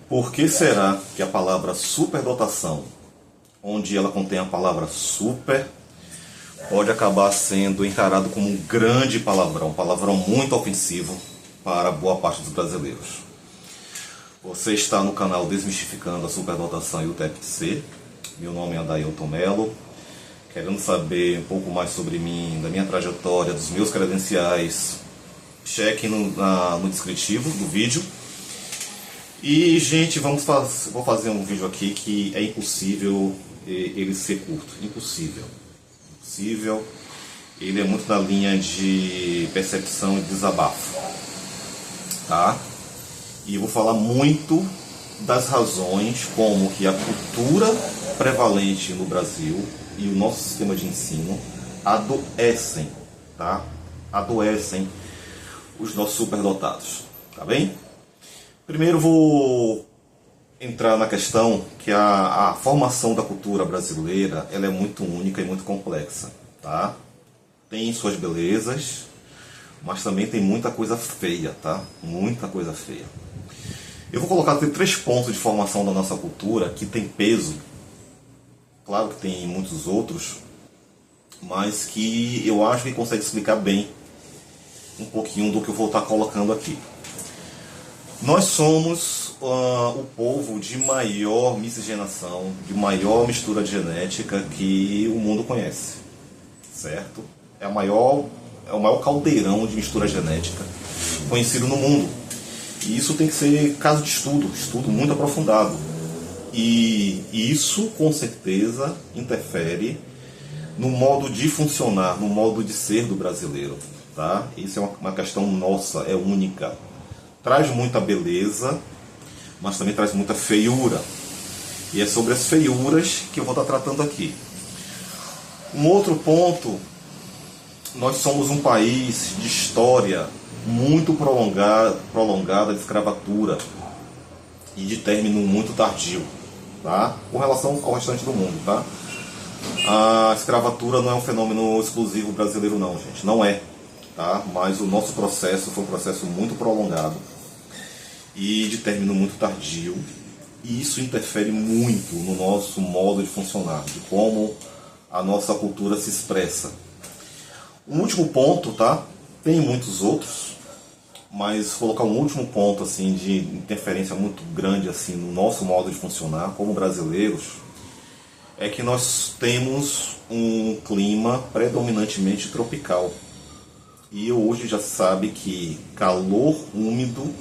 Por que será que a palavra superdotação, onde ela contém a palavra super, pode acabar sendo encarado como um grande palavrão, um palavrão muito ofensivo para boa parte dos brasileiros? Você está no canal Desmistificando a Superdotação e o TFC. Meu nome é Adailton Melo. Querendo saber um pouco mais sobre mim, da minha trajetória, dos meus credenciais, cheque no descritivo do vídeo. E, gente, vou fazer um vídeo aqui que é impossível ele ser curto. Impossível. Ele é muito na linha de percepção e desabafo. Tá? E eu vou falar muito das razões como que a cultura prevalente no Brasil e o nosso sistema de ensino adoecem, tá? Adoecem os nossos superdotados, tá bem? Primeiro vou entrar na questão que a formação da cultura brasileira, ela é muito única e muito complexa, tá? Tem suas belezas, mas também tem muita coisa feia, tá? Muita coisa feia. Eu vou colocar aqui 3 pontos de formação da nossa cultura que tem peso. Claro que tem muitos outros, mas que eu acho que consegue explicar bem um pouquinho do que eu vou estar colocando aqui. Nós somos o povo de maior miscigenação, de maior mistura genética que o mundo conhece, certo? É o maior caldeirão de mistura genética conhecido no mundo. E isso tem que ser caso de estudo muito aprofundado. E isso, com certeza, interfere no modo de funcionar, no modo de ser do brasileiro. Tá? Isso é uma questão nossa, é única. Traz muita beleza, mas também traz muita feiura. E é sobre as feiuras que eu vou estar tratando aqui. Um outro ponto, nós somos um país de história muito prolongada de escravatura e de término muito tardio, tá? Com relação ao restante do mundo, tá? A escravatura não é um fenômeno exclusivo brasileiro não, gente, não é, tá? Mas o nosso processo foi um processo muito prolongado e de término muito tardio, e isso interfere muito no nosso modo de funcionar, de como a nossa cultura se expressa. Um último ponto, tá? Tem muitos outros, mas colocar um último ponto assim de interferência muito grande assim no nosso modo de funcionar como brasileiros é que nós temos um clima predominantemente tropical. E hoje já se sabe que calor úmido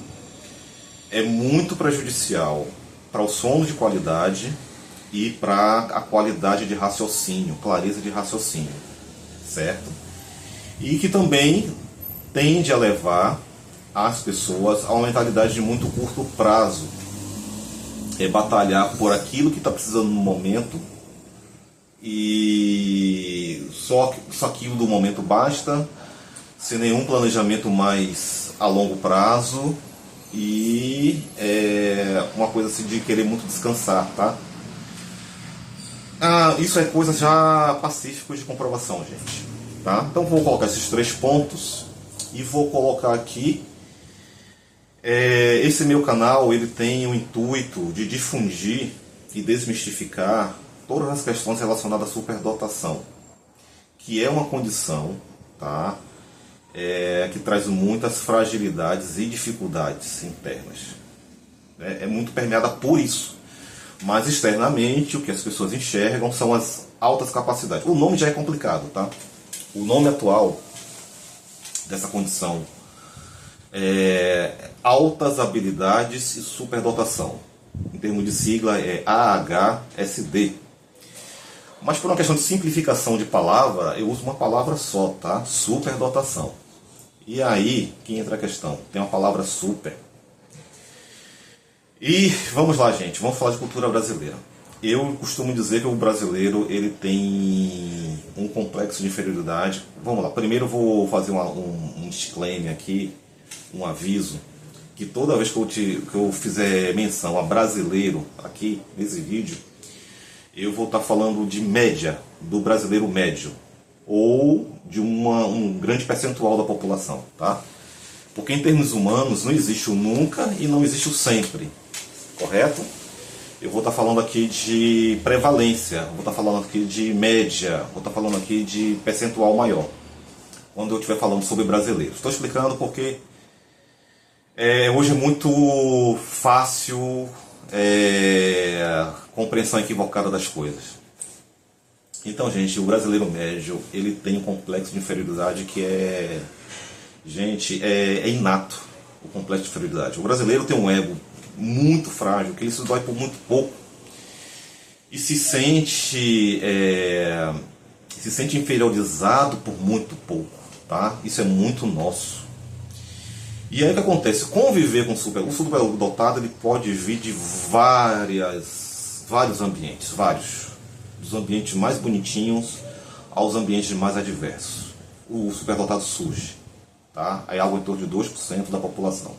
é muito prejudicial para o sono de qualidade e para a qualidade de raciocínio, clareza de raciocínio, certo? E que também tende a levar as pessoas a uma mentalidade de muito curto prazo. É batalhar por aquilo que está precisando no momento e só aquilo do momento basta, sem nenhum planejamento mais a longo prazo e uma coisa assim de querer muito descansar, tá? Isso é coisa já pacífica de comprovação, gente, tá? Então vou colocar esses 3 pontos e vou colocar aqui. Esse meu canal ele tem o intuito de difundir e desmistificar todas as questões relacionadas à superdotação, que é uma condição, tá? Que traz muitas fragilidades e dificuldades internas. É muito permeada por isso. Mas externamente o que as pessoas enxergam são as altas capacidades. O nome já é complicado, tá? O nome atual dessa condição altas habilidades e superdotação. Em termos de sigla é AHSD. Mas por uma questão de simplificação de palavra, eu uso uma palavra só, tá? Superdotação. E aí que entra a questão. Tem uma palavra super. E vamos lá, gente. Vamos falar de cultura brasileira. Eu costumo dizer que o brasileiro ele tem um complexo de inferioridade. Vamos lá. Primeiro eu vou fazer um disclaimer aqui, um aviso, que toda vez que eu fizer menção a brasileiro aqui nesse vídeo, eu vou estar falando de média, do brasileiro médio, ou de um grande percentual da população, tá? Porque em termos humanos não existe o nunca e não existe o sempre. correto? Eu vou estar falando aqui de prevalência, vou estar falando aqui de média, vou estar falando aqui de percentual maior, quando eu estiver falando sobre brasileiros. Estou explicando porque hoje é muito fácil compreensão equivocada das coisas. Então, gente, o brasileiro médio, ele tem um complexo de inferioridade que é inato, o complexo de inferioridade. O brasileiro tem um ego muito frágil, que ele se dói por muito pouco e se sente inferiorizado por muito pouco, tá? Isso é muito nosso. E aí o que acontece? Conviver com o superdotado, ele pode vir de vários ambientes, dos ambientes mais bonitinhos aos ambientes mais adversos. O superdotado surge, tá? É algo em torno de 2% da população.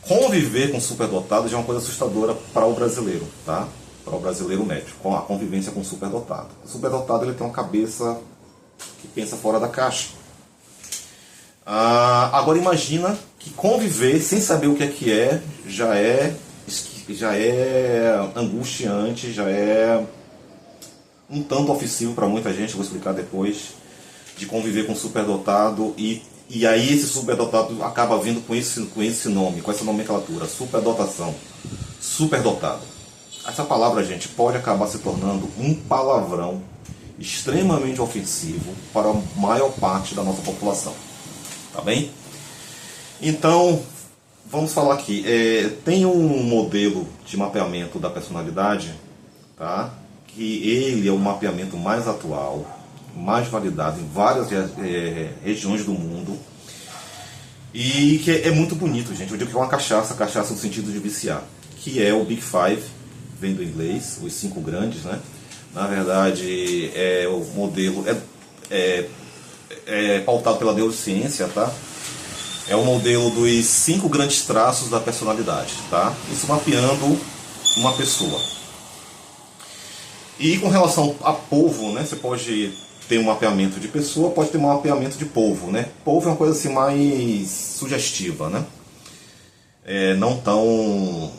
Conviver com superdotado já é uma coisa assustadora para o brasileiro, tá? Para o brasileiro médio, com a convivência com o superdotado. O superdotado, ele tem uma cabeça que pensa fora da caixa. Agora imagina que conviver sem saber o que é já é angustiante, já é um tanto ofensivo para muita gente, vou explicar depois, de conviver com um superdotado e aí esse superdotado acaba vindo com esse nome, com essa nomenclatura, superdotação, superdotado. Essa palavra, gente, pode acabar se tornando um palavrão extremamente ofensivo para a maior parte da nossa população. Tá bem? Então, vamos falar aqui. Tem um modelo de mapeamento da personalidade, tá? Que ele é o mapeamento mais atual, mais validado em várias regiões do mundo e que é muito bonito, gente. Eu digo que é uma cachaça no sentido de viciar, que é o Big Five, vem do inglês, os 5 grandes, né? Na verdade, o modelo pautado pela neurociência, tá? É o modelo dos 5 grandes traços da personalidade, tá? Isso mapeando uma pessoa. E com relação a povo, né? Você pode ter um mapeamento de pessoa, pode ter um mapeamento de povo, né? Povo é uma coisa assim mais sugestiva, né? Não tão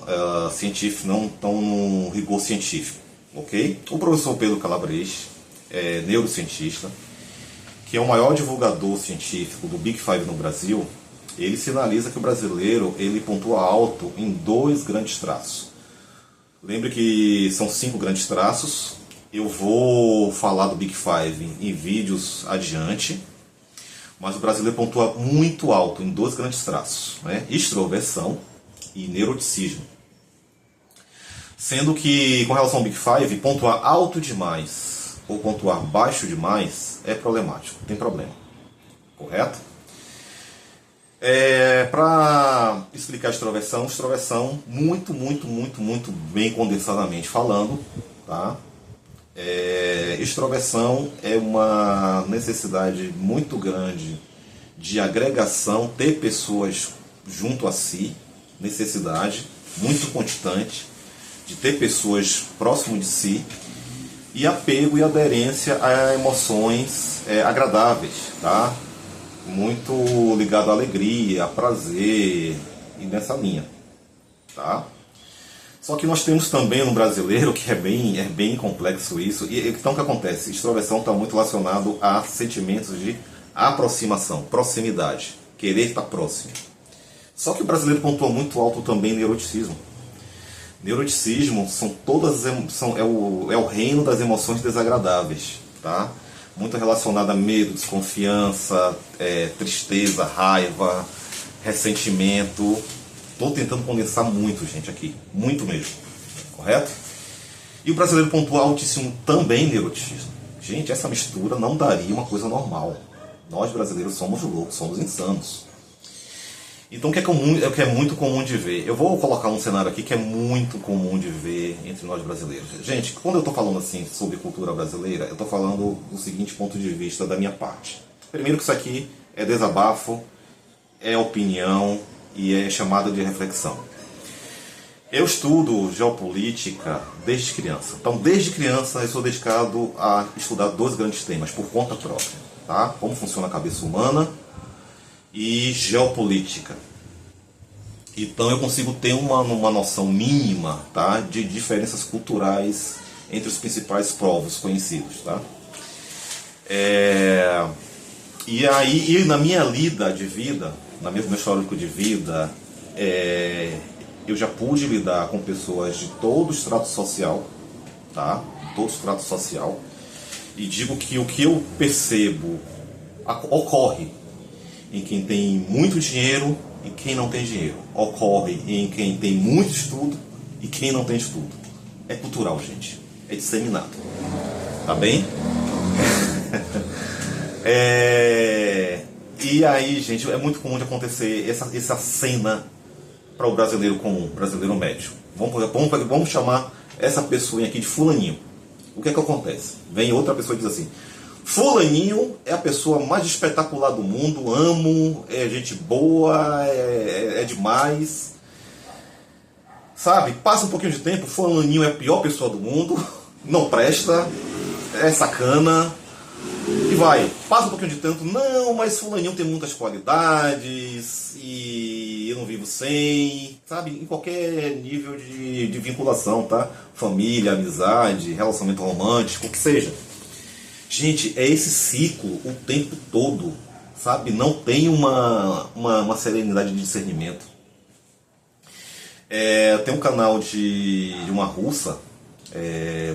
científico, não tão rigor científico, ok? O professor Pedro Calabres é neurocientista, que é o maior divulgador científico do Big Five no Brasil. Ele sinaliza que o brasileiro ele pontua alto em 2 grandes traços. Lembre que são 5 grandes traços. Eu vou falar do Big Five em vídeos adiante, mas o brasileiro pontua muito alto em 2 grandes traços, né? Extroversão e neuroticismo. Sendo que, com relação ao Big Five, pontuar alto demais ou pontuar baixo demais é problemático, tem problema, correto? Para explicar a extroversão, muito bem condensadamente falando, tá? Extroversão é uma necessidade muito grande de agregação, ter pessoas junto a si, necessidade muito constante de ter pessoas próximo de si, e apego e aderência a emoções agradáveis, tá? Muito ligado à alegria, a prazer e nessa linha, tá? Só que nós temos também no brasileiro, que é bem complexo isso, e então o que acontece? Extroversão está muito relacionado a sentimentos de aproximação, proximidade, querer estar próximo. Só que o brasileiro pontua muito alto também neuroticismo. Neuroticismo é o reino das emoções desagradáveis, tá? Muito relacionado a medo, desconfiança, tristeza, raiva, ressentimento. Estou tentando condensar muito, gente, aqui. Muito mesmo. Correto? E o brasileiro pontua altíssimo também neuroticismo. Gente, essa mistura não daria uma coisa normal. Nós brasileiros somos loucos, somos insanos. Então o que é muito comum de ver? Eu vou colocar um cenário aqui que é muito comum de ver entre nós brasileiros. Gente, quando eu estou falando assim sobre cultura brasileira, eu estou falando do seguinte ponto de vista da minha parte. Primeiro que isso aqui é desabafo, é opinião e é chamada de reflexão. Eu estudo geopolítica desde criança. Então, desde criança, eu sou dedicado a estudar 2 grandes temas, por conta própria. Tá? Como funciona a cabeça humana e geopolítica. Então eu consigo ter uma noção mínima, tá, de diferenças culturais entre os principais povos conhecidos. Tá? E aí, na minha lida de vida, no meu histórico de vida, eu já pude lidar com pessoas de todo o estrato social, tá? Todo o estrato social. E digo que o que eu percebo ocorre em quem tem muito dinheiro e quem não tem dinheiro. Ocorre em quem tem muito estudo e quem não tem estudo. É cultural, gente. É disseminado. Tá bem? E aí, gente, é muito comum de acontecer essa cena para o brasileiro comum, brasileiro médio. Vamos chamar essa pessoa aqui de fulaninho. O que é que acontece? Vem outra pessoa e diz assim: fulaninho é a pessoa mais espetacular do mundo, amo, é gente boa, é demais. Sabe? Passa um pouquinho de tempo, fulaninho é a pior pessoa do mundo, não presta, é sacana. E vai, passa um pouquinho de tempo, não, mas fulaninho tem muitas qualidades e eu não vivo sem, sabe? Em qualquer nível de vinculação, tá? Família, amizade, relacionamento romântico, o que seja. Gente, é esse ciclo o tempo todo, sabe? Não tem uma serenidade de discernimento. Tem um canal de uma russa,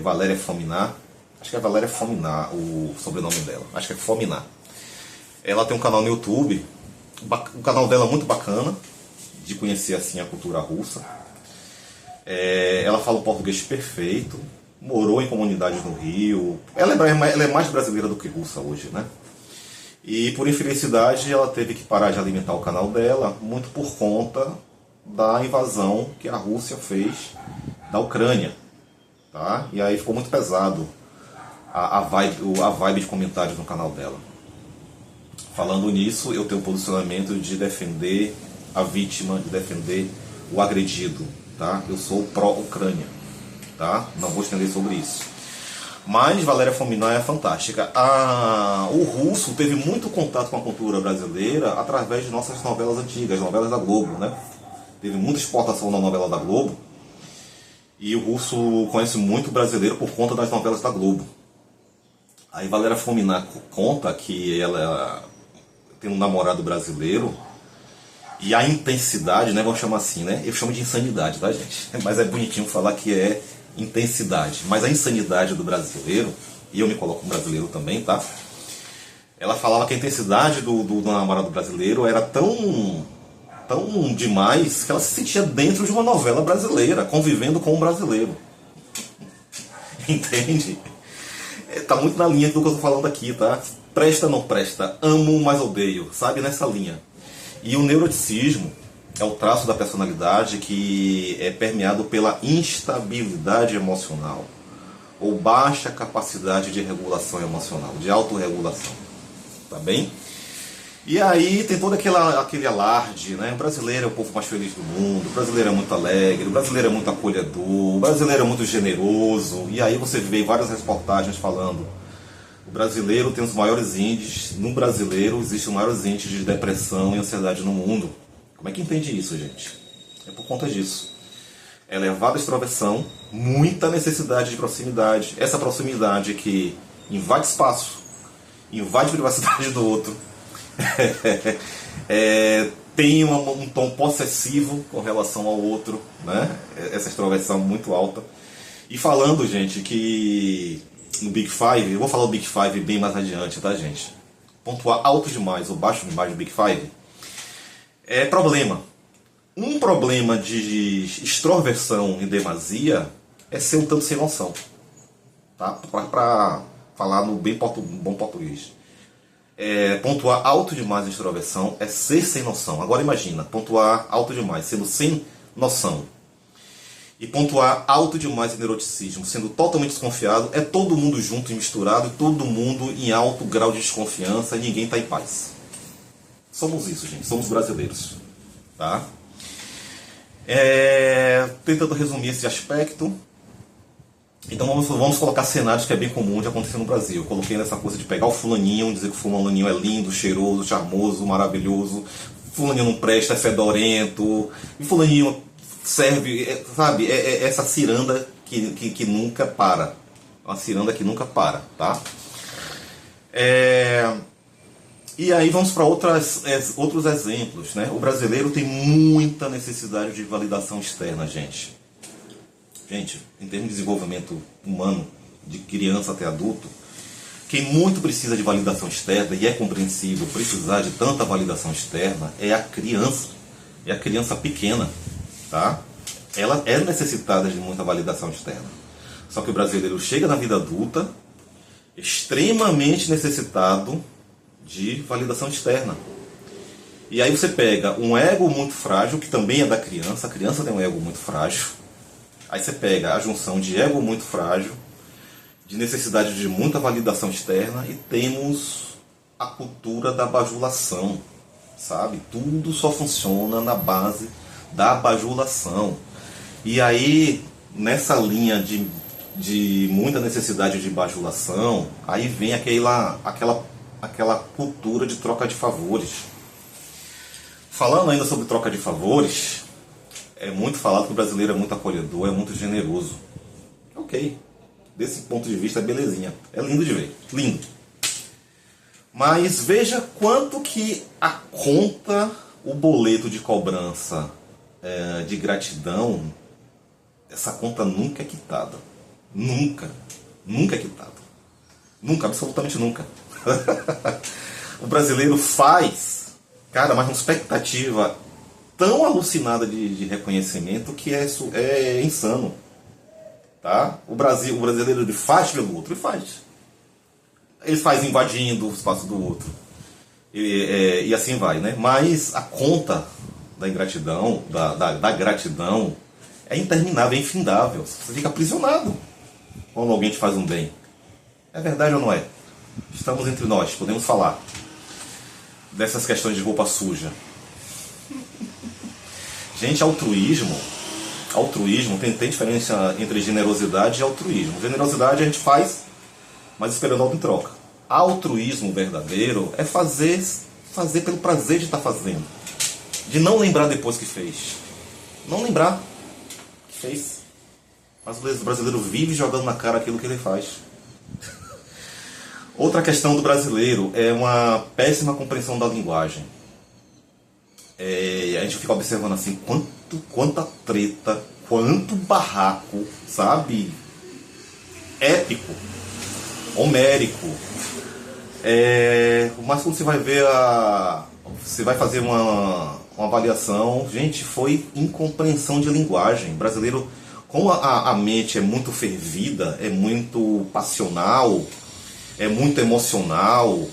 Valéria Fominar. Acho que é Valéria Fominar, o sobrenome dela. Acho que é Fominar. Ela tem um canal no YouTube. O canal dela é muito bacana, de conhecer assim a cultura russa. Ela fala o português perfeito. Morou em comunidades no Rio. Ela é mais brasileira do que russa hoje, né? E por infelicidade ela teve que parar de alimentar o canal dela, muito por conta da invasão que a Rússia fez da Ucrânia. Tá? E aí ficou muito pesado a vibe de comentários no canal dela. Falando nisso, eu tenho o posicionamento de defender a vítima, de defender o agredido, tá? Eu sou pró-Ucrânia, tá? Não vou estender sobre isso. Mas Valéria Fominar é fantástica. O russo teve muito contato com a cultura brasileira através de nossas novelas antigas, novelas da Globo, né? Teve muita exportação na novela da Globo. E o russo conhece muito o brasileiro por conta das novelas da Globo. Aí Valéria Fominar conta que ela tem um namorado brasileiro e a intensidade, né, vamos chamar assim, né? Eu chamo de insanidade, tá, gente? Mas é bonitinho falar que é intensidade. Mas a insanidade do brasileiro, e eu me coloco como brasileiro também, tá? Ela falava que a intensidade do namorado brasileiro era tão demais que ela se sentia dentro de uma novela brasileira, convivendo com um brasileiro. Entende? Tá muito na linha do que eu tô falando aqui, tá? Presta, não presta, amo, mas odeio, sabe? Nessa linha. E o neuroticismo é o traço da personalidade que é permeado pela instabilidade emocional ou baixa capacidade de regulação emocional, de autorregulação. Tá bem? E aí tem todo aquele alarde, né? O brasileiro é o povo mais feliz do mundo, o brasileiro é muito alegre, o brasileiro é muito acolhedor, o brasileiro é muito generoso. E aí você vê várias reportagens falando: o brasileiro tem os maiores índices, no brasileiro existem os maiores índices de depressão e ansiedade no mundo. Como é que entende isso, gente? É por conta disso. Elevada extroversão, muita necessidade de proximidade. Essa proximidade que invade espaço, invade privacidade do outro. Tem um tom possessivo com relação ao outro, né? Essa extroversão muito alta. E falando, gente, que no Big Five, eu vou falar o Big Five bem mais adiante, tá, gente? Pontuar alto demais ou baixo demais no Big Five é problema. Um problema de extroversão em demasia é ser um tanto sem noção, tá? Para falar no bom português. Pontuar alto demais em extroversão é ser sem noção. Agora imagina, pontuar alto demais sendo sem noção. E pontuar alto demais em neuroticismo, sendo totalmente desconfiado, é todo mundo junto e misturado, e todo mundo em alto grau de desconfiança, e ninguém está em paz. Somos isso, gente. Somos brasileiros. Tá? Tentando resumir esse aspecto. Então vamos colocar cenários que é bem comum de acontecer no Brasil. Eu coloquei nessa coisa de pegar o fulaninho, dizer que o fulaninho é lindo, cheiroso, charmoso, maravilhoso, fulaninho não presta, é fedorento, e fulaninho serve, sabe, essa ciranda que nunca para. Uma ciranda que nunca para, tá? E aí vamos para outros exemplos, né? O brasileiro tem muita necessidade de validação externa, gente. Gente, em termos de desenvolvimento humano, de criança até adulto, quem muito precisa de validação externa, e é compreensível precisar de tanta validação externa, é a criança pequena, tá? Ela é necessitada de muita validação externa. Só que o brasileiro chega na vida adulta extremamente necessitado de validação externa. E aí você pega um ego muito frágil, que também é da criança, a criança tem um ego muito frágil. Aí você pega a junção de ego muito frágil, de necessidade de muita validação externa, e temos a cultura da bajulação, sabe? Tudo só funciona na base da bajulação. E aí, nessa linha de muita necessidade de bajulação, aí vem aquela cultura de troca de favores. Falando ainda sobre troca de favores, é muito falado que o brasileiro é muito acolhedor, é muito generoso. Ok. Desse ponto de vista é belezinha. É lindo de ver. Lindo. Mas veja quanto que a conta, o boleto de cobrança de gratidão, essa conta nunca é quitada. Nunca. Nunca é quitada. Nunca, absolutamente nunca. O brasileiro faz, cara, mas uma expectativa tão alucinada de reconhecimento que é insano. Tá? O brasileiro ele faz pelo outro, ele faz. Ele faz invadindo o espaço do outro. E assim vai, né? Mas a conta da ingratidão, da gratidão, é interminável, é infindável. Você fica aprisionado quando alguém te faz um bem. É verdade ou não é? Estamos entre nós, podemos falar dessas questões de roupa suja. Gente, altruísmo, tem diferença entre generosidade e altruísmo. Generosidade a gente faz, mas esperando algo em troca. Altruísmo verdadeiro é fazer pelo prazer de estar fazendo. De não lembrar depois que fez. Não lembrar que fez. Mas o brasileiro vive jogando na cara aquilo que ele faz. Outra questão do brasileiro é uma péssima compreensão da linguagem. A gente fica observando assim, quanta treta, quanto barraco, sabe? Épico, homérico. Mas quando você vai ver você vai fazer uma avaliação, gente, foi incompreensão de linguagem. O brasileiro, como a mente é muito fervida, é muito passional, é muito emocional,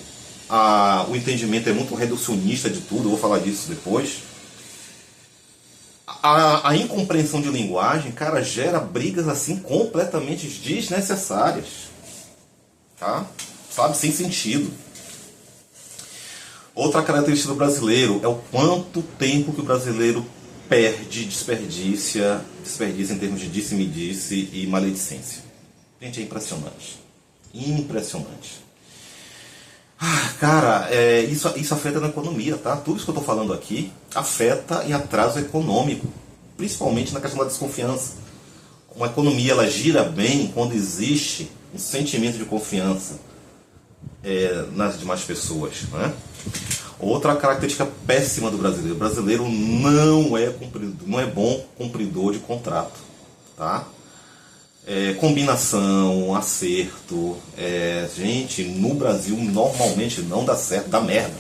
o entendimento é muito reducionista de tudo, eu vou falar disso depois. A incompreensão de linguagem, cara, gera brigas assim completamente desnecessárias, tá? Sabe, sem sentido. Outra característica do brasileiro é o quanto tempo que o brasileiro desperdiça em termos de disse-me-disse e maledicência. Gente, é impressionante. Impressionante. Cara, isso afeta na economia, tá? Tudo isso que eu estou falando aqui afeta em atraso econômico, principalmente na questão da desconfiança. Uma economia ela gira bem quando existe um sentimento de confiança nas demais pessoas, né? Outra característica péssima do brasileiro: o brasileiro não é bom cumpridor de contrato, tá? Combinação, acerto, gente, no Brasil normalmente não dá certo, dá merda.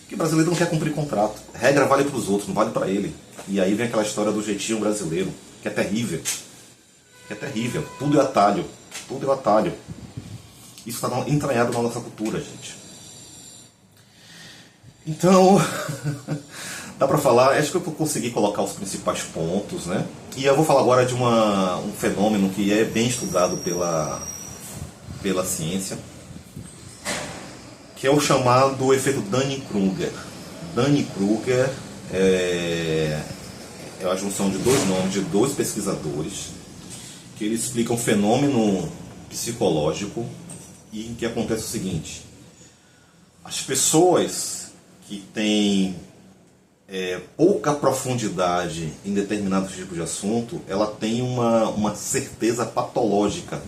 Porque o brasileiro não quer cumprir contrato. Regra vale para os outros, não vale para ele. E aí vem aquela história do jeitinho brasileiro, que é terrível. Tudo é atalho. Isso está entranhado na nossa cultura, gente. Então, dá para falar, acho que eu consegui colocar os principais pontos, né? E eu vou falar agora de um fenômeno que é bem estudado pela ciência, que é o chamado efeito Dunning-Kruger. Dunning-Kruger é a junção de dois nomes de dois pesquisadores que eles explicam um fenômeno psicológico e que acontece o seguinte: as pessoas que têm pouca profundidade em determinados tipos de assunto, ela tem uma certeza patológica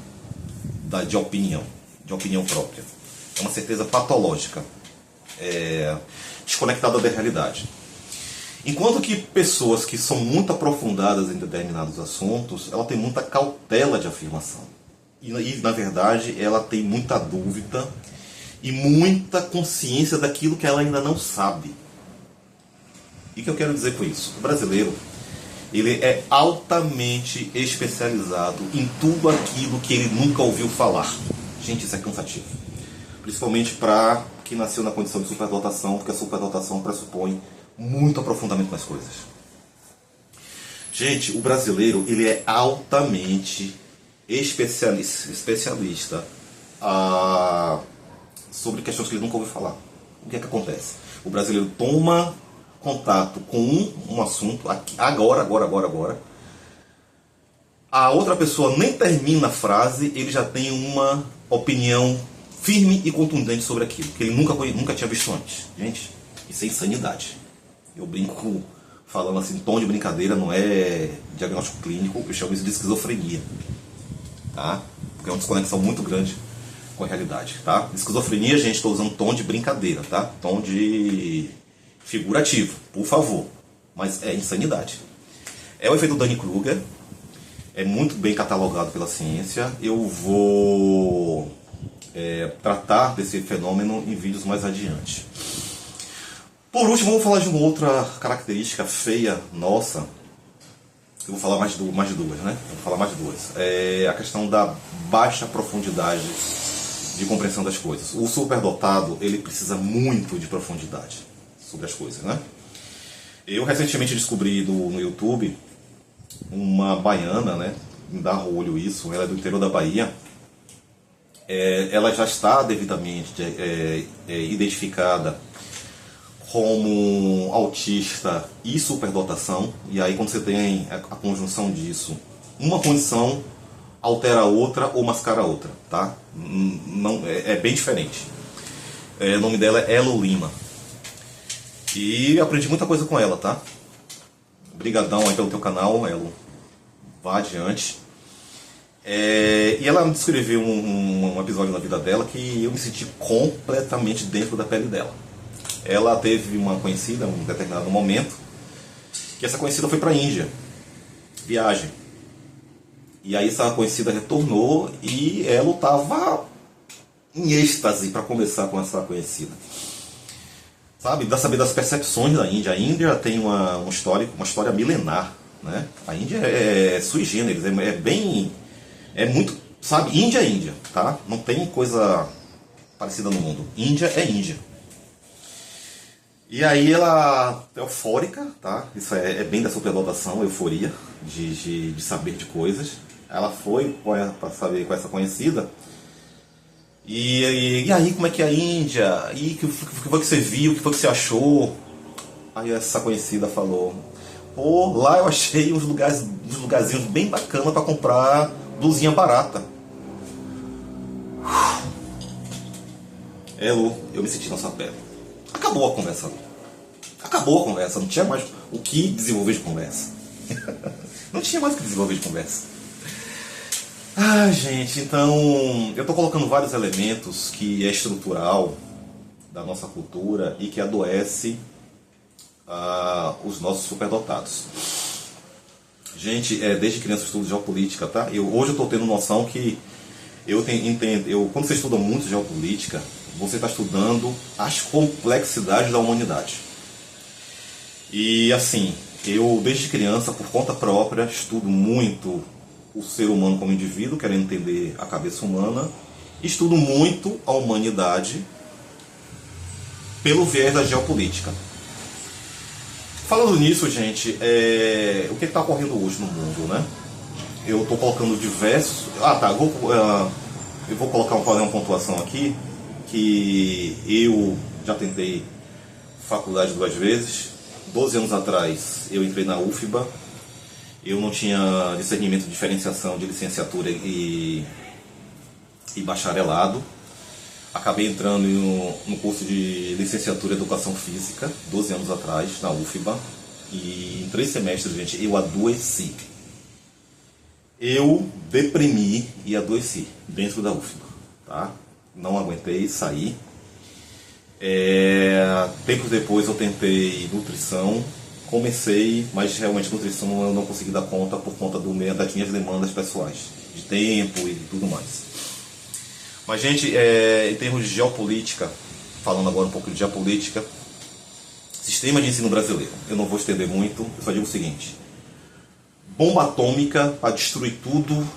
de opinião própria. É uma certeza patológica, desconectada da realidade. Enquanto que pessoas que são muito aprofundadas em determinados assuntos, ela tem muita cautela de afirmação. E na verdade, ela tem muita dúvida e muita consciência daquilo que ela ainda não sabe. E o que eu quero dizer com isso? O brasileiro, ele é altamente especializado em tudo aquilo que ele nunca ouviu falar. Gente, isso é cansativo. Principalmente para quem nasceu na condição de superdotação, porque a superdotação pressupõe muito aprofundamento nas coisas. Gente, o brasileiro, ele é altamente especialista sobre questões que ele nunca ouviu falar. O que é que acontece? O brasileiro toma contato com um assunto, agora. A outra pessoa nem termina a frase, ele já tem uma opinião firme e contundente sobre aquilo, que ele nunca tinha visto antes. Gente, isso é insanidade. Eu brinco falando assim, tom de brincadeira, não é diagnóstico clínico, eu chamo isso de esquizofrenia. Tá? Porque é uma desconexão muito grande com a realidade. Tá? Esquizofrenia, gente, estou usando tom de brincadeira, tá? Tom de figurativo, por favor. Mas é insanidade. É o efeito Dunning-Kruger. É muito bem catalogado pela ciência. Eu vou tratar desse fenômeno em vídeos mais adiante. Por último, vamos falar de uma outra característica feia nossa. Eu vou falar mais de duas, né? Vou falar mais de duas. É a questão da baixa profundidade de compreensão das coisas. O superdotado, ele precisa muito de profundidade sobre as coisas, né? Eu recentemente descobri no YouTube uma baiana, né? Me dá orgulho isso. Ela é do interior da Bahia. Ela já está devidamente identificada como autista e superdotação. E aí, quando você tem a conjunção disso, uma condição altera a outra ou mascara a outra, tá? Não, é bem diferente. O nome dela é Elo Lima. E aprendi muita coisa com ela, tá? Obrigadão aí pelo teu canal, Elo. Vá adiante. E ela me descreveu um episódio na vida dela que eu me senti completamente dentro da pele dela. Ela teve uma conhecida em um determinado momento, que essa conhecida foi para a Índia, viagem. E aí essa conhecida retornou e ela estava em êxtase para conversar com essa conhecida. Sabe, dá saber das percepções da Índia. A Índia tem uma história milenar, né? A Índia é sui generis, é muito, sabe, Índia é Índia, tá? Não tem coisa parecida no mundo. Índia é Índia. E aí ela é eufórica, tá? Isso é bem da superdotação, euforia de saber de coisas. Ela foi para saber com essa conhecida. E aí, como é que é a Índia? E o que foi que você viu? O que foi que você achou? Aí essa conhecida falou: pô, lá eu achei uns lugarzinhos bem bacanas para comprar blusinha barata. Lu, eu me senti na sua pele. Acabou a conversa. Não tinha mais o que desenvolver de conversa. Não tinha mais o que desenvolver de conversa. Gente, então eu estou colocando vários elementos que é estrutural da nossa cultura e que adoece os nossos superdotados. Gente, desde criança eu estudo geopolítica, tá? Hoje eu estou tendo noção que quando você estuda muito geopolítica, você está estudando as complexidades da humanidade. E assim, eu desde criança, por conta própria, estudo muito o ser humano como indivíduo, querendo entender a cabeça humana, estudo muito a humanidade pelo viés da geopolítica. Falando nisso, gente, o que está ocorrendo hoje no mundo, né? Eu estou colocando diversos... eu vou fazer uma pontuação aqui, que eu já tentei faculdade 2 vezes. 12 anos atrás eu entrei na UFBA. Eu não tinha discernimento de diferenciação de licenciatura e bacharelado. Acabei entrando no curso de licenciatura em Educação Física, 12 anos atrás, na UFBA. E em 3 semestres, gente, eu adoeci. Eu deprimi e adoeci dentro da UFBA, tá? Não aguentei, saí. Tempos depois eu tentei nutrição, comecei, mas realmente nutrição eu não consegui dar conta por conta das minhas demandas pessoais, de tempo e tudo mais. Mas, gente, em termos de geopolítica, falando agora um pouco de geopolítica, sistema de ensino brasileiro, eu não vou estender muito, eu só digo o seguinte: bomba atômica para destruir tudo,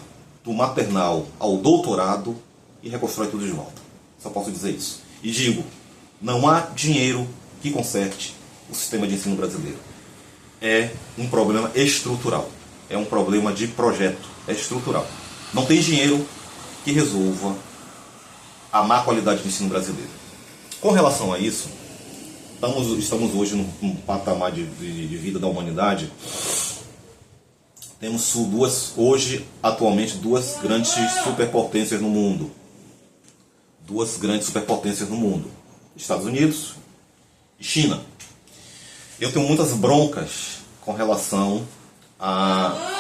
do maternal ao doutorado, e reconstrói tudo de volta. Só posso dizer isso. E digo, não há dinheiro que conserte o sistema de ensino brasileiro. É um problema estrutural. É um problema de projeto. É estrutural. Não tem dinheiro que resolva a má qualidade do ensino brasileiro. Com relação a isso, estamos hoje num patamar de vida da humanidade. Temos atualmente, duas grandes superpotências no mundo. Estados Unidos e China. Eu tenho muitas broncas com relação a...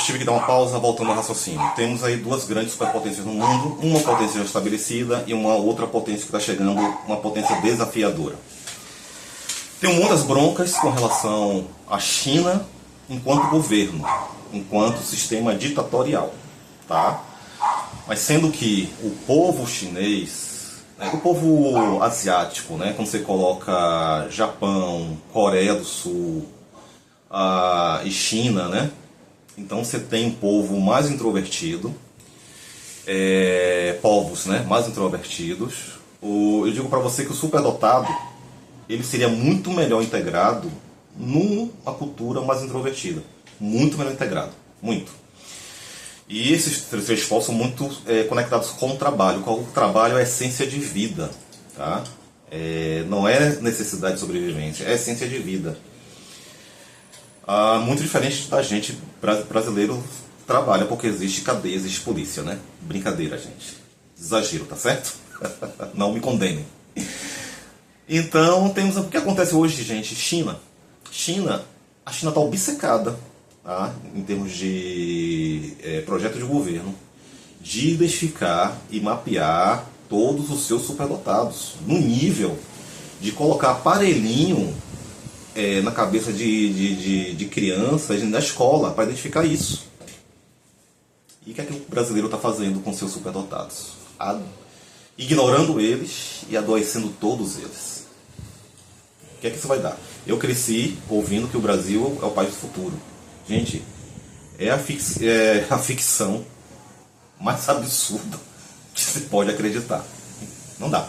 tive que dar uma pausa, voltando ao raciocínio. Temos aí 2 grandes superpotências no mundo, uma potência já estabelecida e uma outra potência que está chegando, uma potência desafiadora. Tenho muitas broncas com relação à China enquanto governo, enquanto sistema ditatorial, tá? Mas sendo que o povo chinês, o povo asiático, né, quando você coloca Japão, Coreia do Sul e China, né, então você tem um povo mais introvertido, povos, né, mais introvertidos. Eu digo para você que o superdotado ele seria muito melhor integrado numa cultura mais introvertida. Muito melhor integrado. Muito. E esses 3 povos são muito conectados com o trabalho. O trabalho é a essência de vida. Tá? Não é necessidade de sobrevivência, é essência de vida. Muito diferente da gente brasileiro trabalha porque existe cadeia, existe polícia, né? Brincadeira, gente. Exagero, tá certo? Não me condenem. Então, temos o que acontece hoje, gente. A China está obcecada, tá? Em termos de projeto de governo, de identificar e mapear todos os seus superdotados, no nível de colocar aparelhinho na cabeça de crianças na escola para identificar isso. E o que é que o brasileiro está fazendo com seus superdotados? Ignorando eles e adoecendo todos eles. O que é que isso vai dar? Eu cresci ouvindo que o Brasil é o país do futuro. Gente, é a ficção mais absurda que se pode acreditar. Não dá.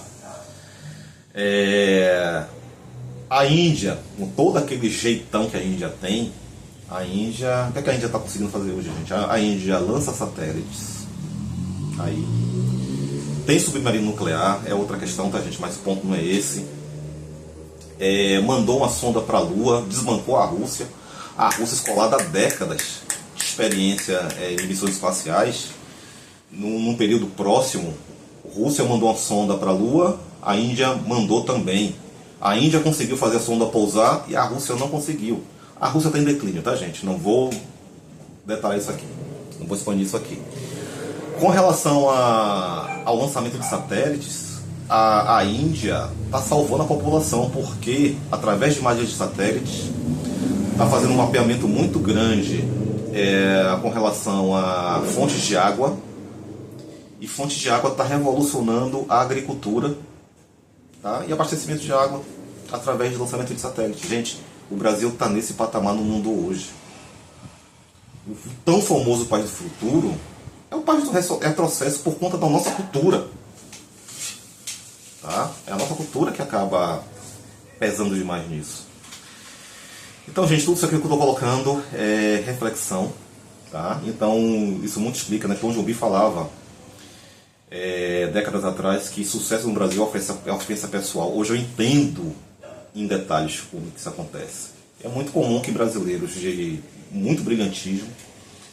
A Índia, com todo aquele jeitão que a Índia tem, o que é que a Índia está conseguindo fazer hoje, gente? A Índia lança satélites, aí tem submarino nuclear, é outra questão, tá, gente? Mas o ponto não é esse. Mandou uma sonda para a Lua, desbancou a Rússia escolada há décadas de experiência em missões espaciais. Num período próximo, a Rússia mandou uma sonda para a Lua, a Índia mandou também. A Índia conseguiu fazer a sonda pousar e a Rússia não conseguiu. A Rússia está em declínio, tá, gente? Não vou detalhar isso aqui, não vou expandir isso aqui. Com relação ao lançamento de satélites, a Índia está salvando a população porque, através de imagens de satélites, está fazendo um mapeamento muito grande com relação a fontes de água. E fontes de água está revolucionando a agricultura, tá? E abastecimento de água através de lançamento de satélites. Gente, o Brasil está nesse patamar no mundo hoje. O tão famoso país do futuro é o país do retrocesso por conta da nossa cultura. Tá? É a nossa cultura que acaba pesando demais nisso. Então, gente, tudo isso aqui que eu estou colocando é reflexão. Tá? Então, isso muito explica, né? Tom Jobim falava décadas atrás que sucesso no Brasil é ofensa pessoal. Hoje eu entendo em detalhes como que isso acontece. É muito comum que brasileiros de muito brilhantismo,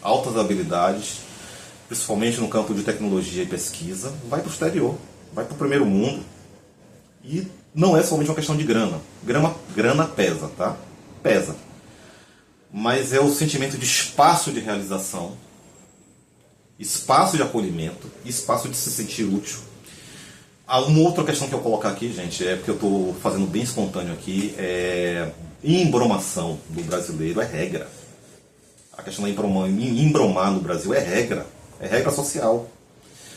altas habilidades, principalmente no campo de tecnologia e pesquisa, vai para o exterior, vai para o primeiro mundo. E não é somente uma questão de grana. Grana pesa, tá? Pesa. Mas é o sentimento de espaço de realização, espaço de acolhimento, espaço de se sentir útil. Uma outra questão que eu colocar aqui, gente, é porque eu estou fazendo bem espontâneo aqui, embromação do brasileiro é regra. A questão da embromar no Brasil é regra social.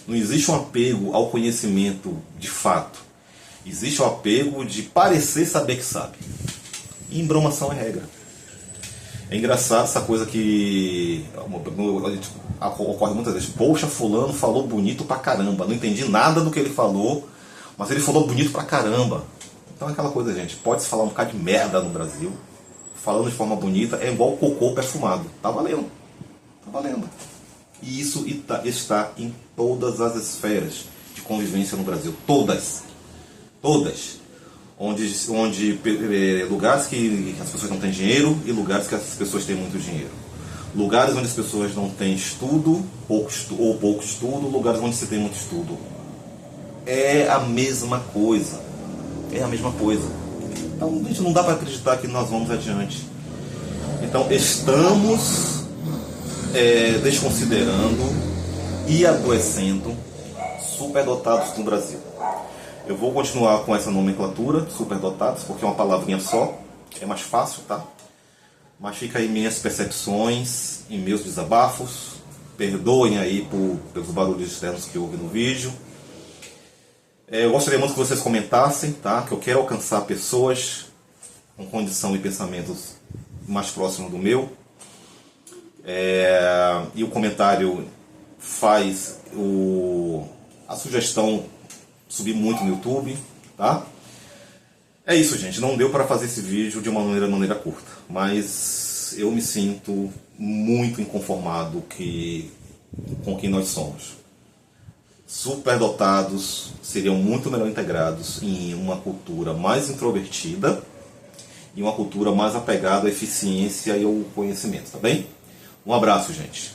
Não existe um apego ao conhecimento de fato. Existe o apego de parecer saber que sabe. Embromação é regra. É engraçado essa coisa que ocorre muitas vezes. Poxa, fulano falou bonito pra caramba. Não entendi nada do que ele falou, mas ele falou bonito pra caramba. Então é aquela coisa, gente. Pode-se falar um bocado de merda no Brasil. Falando de forma bonita é igual cocô perfumado. Tá valendo. Tá valendo. E isso está em todas as esferas de convivência no Brasil. Todas. Todas. Onde lugares que as pessoas não têm dinheiro e lugares que as pessoas têm muito dinheiro. Lugares onde as pessoas não têm estudo, pouco estudo, lugares onde se tem muito estudo. É a mesma coisa. É a mesma coisa. Então, a gente não dá para acreditar que nós vamos adiante. Então, estamos desconsiderando e adoecendo superdotados no Brasil. Eu vou continuar com essa nomenclatura, superdotados, porque é uma palavrinha só, é mais fácil, tá? Mas fica aí minhas percepções e meus desabafos. Perdoem aí pelos barulhos externos que houve no vídeo. Eu gostaria muito que vocês comentassem, tá? Que eu quero alcançar pessoas com condição e pensamentos mais próximos do meu. E o comentário faz a sugestão subir muito no YouTube, tá? É isso, gente. Não deu para fazer esse vídeo de uma maneira curta, mas eu me sinto muito inconformado com quem nós somos. Superdotados seriam muito melhor integrados em uma cultura mais introvertida e uma cultura mais apegada à eficiência e ao conhecimento, tá bem? Um abraço, gente.